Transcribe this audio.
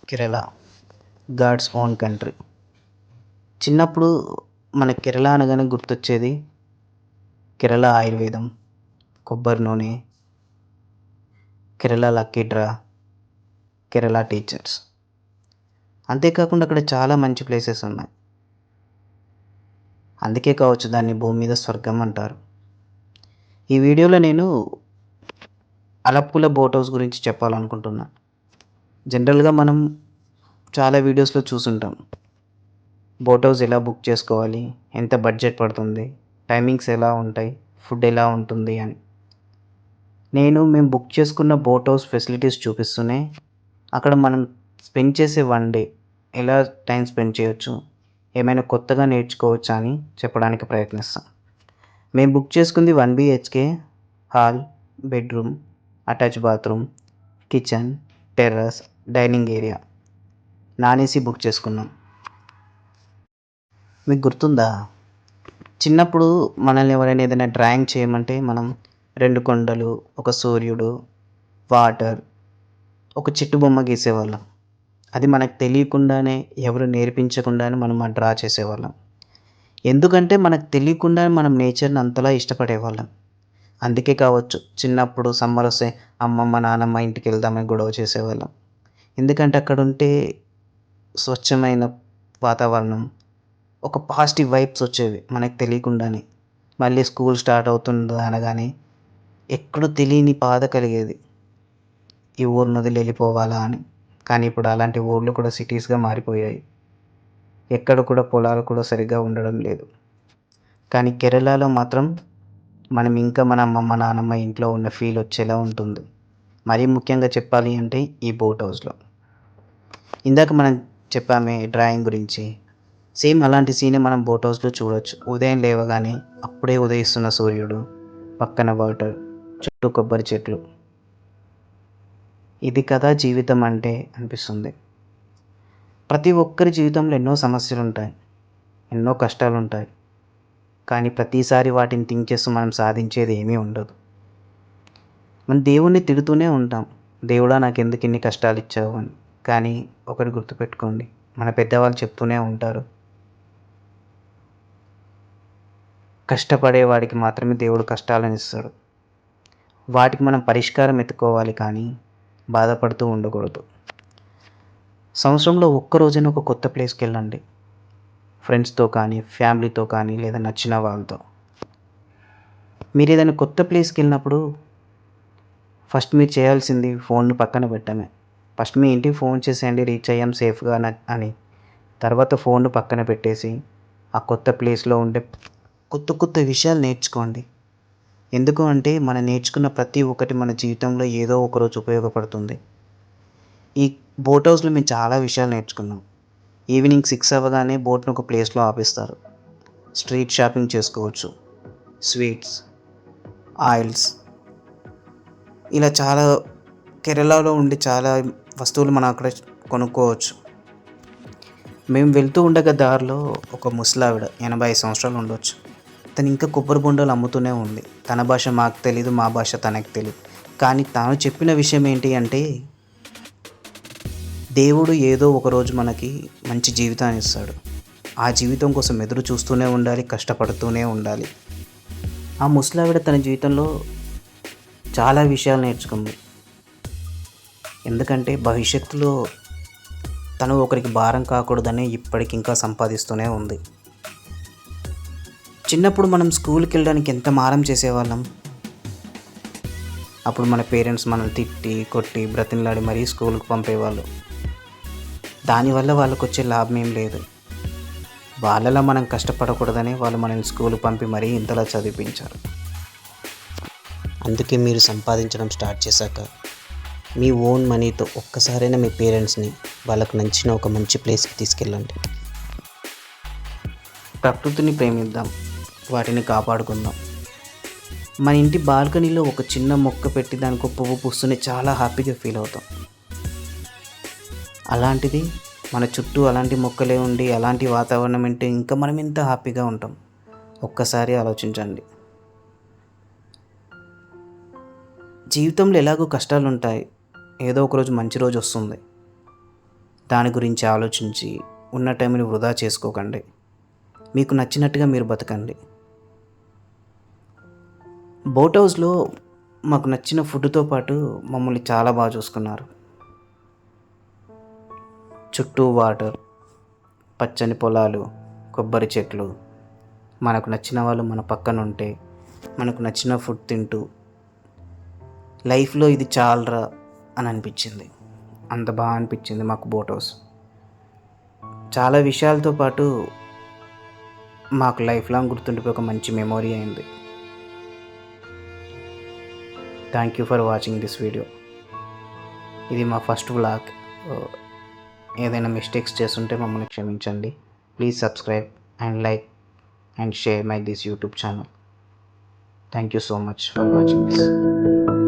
Kerala God's own country. చిన్నప్పుడు మన కేరళ అనగానే గుర్తొచ్చేది కేరళ ఆయుర్వేదం, కొబ్బరి నూనె, Kerala lucky draw, Kerala teachers. అంతేకాకుండా అక్కడ చాలా మంచి ప్లేసెస్ ఉన్నాయి. అందుకే కావచ్చు దాన్ని భూమి మీద స్వర్గం అంటారు. ఈ వీడియోలో నేను అలప్పుల బోట్ హౌస్ గురించి చెప్పాలనుకుంటున్నా. జనరల్గా మనం చాలా వీడియోస్లో చూసుంటాం బోట్ హౌస్ ఎలా బుక్ చేసుకోవాలి, ఎంత బడ్జెట్ పడుతుంది, టైమింగ్స్ ఎలా ఉంటాయి, ఫుడ్ ఎలా ఉంటుంది అని. మేము బుక్ చేసుకున్న బోట్ హౌస్ ఫెసిలిటీస్ చూపిస్తూనే అక్కడ మనం స్పెండ్ చేసే 1 డే ఎలా టైం స్పెండ్ చేయొచ్చు, ఏమైనా కొత్తగా నేర్చుకోవచ్చా అని చెప్పడానికి ప్రయత్నిస్తాం. మేము బుక్ చేసుకుంది 1 BHK hall, bedroom, attach bathroom, kitchen, terrace, dining area, non AC book చేసుకున్నాం. మీకు గుర్తుందా, చిన్నప్పుడు మనల్ని ఎవరైనా ఏదైనా డ్రాయింగ్ చేయమంటే మనం 2 కొండలు, ఒక సూర్యుడు, వాటర్, ఒక చెట్టు బొమ్మ గీసేవాళ్ళం. అది మనకు తెలియకుండానే, ఎవరు నేర్పించకుండానే మనం ఆ డ్రా చేసేవాళ్ళం. ఎందుకంటే మనకు తెలియకుండా మనం నేచర్ని అంతలా ఇష్టపడేవాళ్ళం. అందుకే కావచ్చు చిన్నప్పుడు సమ్మర్ వస్తే అమ్మమ్మ నానమ్మ ఇంటికి వెళ్దామని గొడవ చేసేవాళ్ళం. ఎందుకంటే అక్కడ ఉంటే స్వచ్ఛమైన వాతావరణం, ఒక పాజిటివ్ వైబ్స్ వచ్చేవి మనకు తెలియకుండానే. మళ్ళీ స్కూల్ స్టార్ట్ అవుతుంది అనగానే ఎక్కడో తెలియని బాధ కలిగేది, ఈ ఊరిని వదిలి వెళ్ళిపోవాలా అని. కానీ ఇప్పుడు అలాంటి ఊర్లు కూడా సిటీస్గా మారిపోయాయి. ఎక్కడ కూడా పొలాలు కూడా సరిగ్గా ఉండడం లేదు. కానీ కేరళలో మాత్రం మనం ఇంకా మన అమ్మమ్మ నానమ్మ ఇంట్లో ఉన్న ఫీల్ వచ్చేలా ఉంటుంది. మరీ ముఖ్యంగా చెప్పాలి అంటే ఈ బోట్ హౌస్లో. ఇందాక మనం చెప్పామే డ్రాయింగ్ గురించి, సేమ్ అలాంటి సీనే మనం బోట్ హౌస్లో చూడవచ్చు. ఉదయం లేవగానే అప్పుడే ఉదయిస్తున్న సూర్యుడు, పక్కన వాటర్, చుట్టూ కొబ్బరి చెట్లు. ఇది కదా జీవితం అంటే అనిపిస్తుంది. ప్రతి ఒక్కరి జీవితంలో ఎన్నో సమస్యలు ఉంటాయి, ఎన్నో కష్టాలు ఉంటాయి. కానీ ప్రతిసారి వాటిని థింక్ చేస్తూ మనం సాధించేది ఏమీ ఉండదు. మనం దేవుణ్ణి తిడుతూనే ఉంటాం, దేవుడా నాకు ఎందుకు ఇన్ని కష్టాలు ఇచ్చావు అని. కానీ ఒకటి గుర్తుపెట్టుకోండి, మన పెద్దవాళ్ళు చెప్తూనే ఉంటారు, కష్టపడేవాడికి మాత్రమే దేవుడు కష్టాలను ఇస్తాడు. వాటికి మనం పరిష్కారం ఎత్తుకోవాలి, కానీ బాధపడుతూ ఉండకూడదు. సంవత్సరంలో ఒక్కరోజైనా ఒక కొత్త ప్లేస్కి వెళ్ళండి, ఫ్రెండ్స్తో కానీ, ఫ్యామిలీతో కానీ, లేదా నచ్చిన వాళ్ళతో. మీరు ఏదైనా కొత్త ప్లేస్కి వెళ్ళినప్పుడు ఫస్ట్ మీరు చేయాల్సింది ఫోన్ను పక్కన పెట్టడమే. ఫస్ట్ మీ ఇంటికి ఫోన్ చేసేయండి, రీచ్ అయ్యాం సేఫ్గా అని. తర్వాత ఫోన్ను పక్కన పెట్టేసి ఆ కొత్త ప్లేస్లో ఉండే కొత్త కొత్త విషయాలు నేర్చుకోండి. ఎందుకు అంటే మనం నేర్చుకున్న ప్రతి ఒక్కటి మన జీవితంలో ఏదో ఒకరోజు ఉపయోగపడుతుంది. ఈ బోట్ హౌస్లో మేము చాలా విషయాలు నేర్చుకున్నాం. ఈవినింగ్ 6 అవ్వగానే బోట్ను ఒక ప్లేస్లో ఆపిస్తారు. స్ట్రీట్ షాపింగ్ చేసుకోవచ్చు, స్వీట్స్, ఆయిల్స్, ఇలా చాలా కేరళలో ఉండే చాలా వస్తువులు మనం అక్కడ కొనుక్కోవచ్చు. మేము వెళ్తూ ఉండగా దారిలో ఒక ముసలావిడ 85 సంవత్సరాలు ఉండొచ్చు, తను ఇంకా కొబ్బరి బొండాలు అమ్ముతూనే ఉంది. తన భాష మాకు తెలీదు, మా భాష తనకు తెలియదు. కానీ తాను చెప్పిన విషయం ఏంటి అంటే, దేవుడు ఏదో ఒకరోజు మనకి మంచి జీవితాన్ని ఇస్తాడు. ఆ జీవితం కోసం ఎదురు చూస్తూనే ఉండాలి, కష్టపడుతూనే ఉండాలి. ఆ ముసలావిడ తన జీవితంలో చాలా విషయాలు నేర్చుకుంది. ఎందుకంటే భవిష్యత్తులో తను ఒకరికి భారం కాకూడదని ఇప్పటికి ఇంకా సంపాదిస్తూనే ఉంది. చిన్నప్పుడు మనం స్కూల్కి వెళ్ళడానికి ఎంత మారం చేసేవాళ్ళం. అప్పుడు మన పేరెంట్స్ మనల్ని తిట్టి కొట్టి బ్రతిమలాడి మరీ స్కూల్కి పంపేవాళ్ళు. దానివల్ల వాళ్ళకు వచ్చే లాభం ఏం లేదు. వాళ్ళలా మనం కష్టపడకూడదని వాళ్ళు మనల్ని స్కూల్కి పంపి మరీ ఇంతలా చదివించారు. అందుకే మీరు సంపాదించడం స్టార్ట్ చేశాక మీ ఓన్ మనీతో ఒక్కసారైనా మీ పేరెంట్స్ని వాళ్ళకు నచ్చిన ఒక మంచి ప్లేస్కి తీసుకెళ్ళండి. ప్రకృతిని ప్రేమిద్దాం, వాటిని కాపాడుకుందాం. మన ఇంటి బాల్కనీలో ఒక చిన్న మొక్క పెట్టి దానికి ఒక పువ్వు పూస్తూనే చాలా హ్యాపీగా ఫీల్ అవుతాం. అలాంటిది మన చుట్టూ అలాంటి మొక్కలే ఉండి అలాంటి వాతావరణం అంటే ఇంకా మనం ఎంత హ్యాపీగా ఉంటాం. ఒక్కసారి ఆలోచించండి. జీవితంలో ఎలాగో కష్టాలు ఉంటాయి, ఏదో ఒకరోజు మంచి రోజు వస్తుంది. దాని గురించి ఆలోచించి ఉన్న టైంని వృధా చేసుకోకండి. మీకు నచ్చినట్టుగా మీరు బతకండి. బోట్ హౌస్లో మాకు నచ్చిన ఫుడ్తో పాటు మమ్మల్ని చాలా బాగా చూసుకున్నారు. చుట్టూ వాటర్, పచ్చని పొలాలు, కొబ్బరి చెట్లు, మనకు నచ్చిన వాళ్ళు మన పక్కన ఉంటే మనకు నచ్చిన ఫుడ్ తింటూ లైఫ్లో ఇది చాలరా అని అనిపించింది. అంత బాగా అనిపించింది మాకు బోట్ హౌస్. చాలా విషయాలతో పాటు మాకు లైఫ్ లాంగ్ గుర్తుండిపోయి ఒక మంచి మెమొరీ అయింది. Thank you for watching this video. ఇది మా ఫస్ట్ వ్లాగ్. ఏదైనా మిస్టేక్స్ చేస్తుంటే మమ్మల్ని క్షమించండి. Please subscribe and like and share my this YouTube channel. Thank you so much for watching this.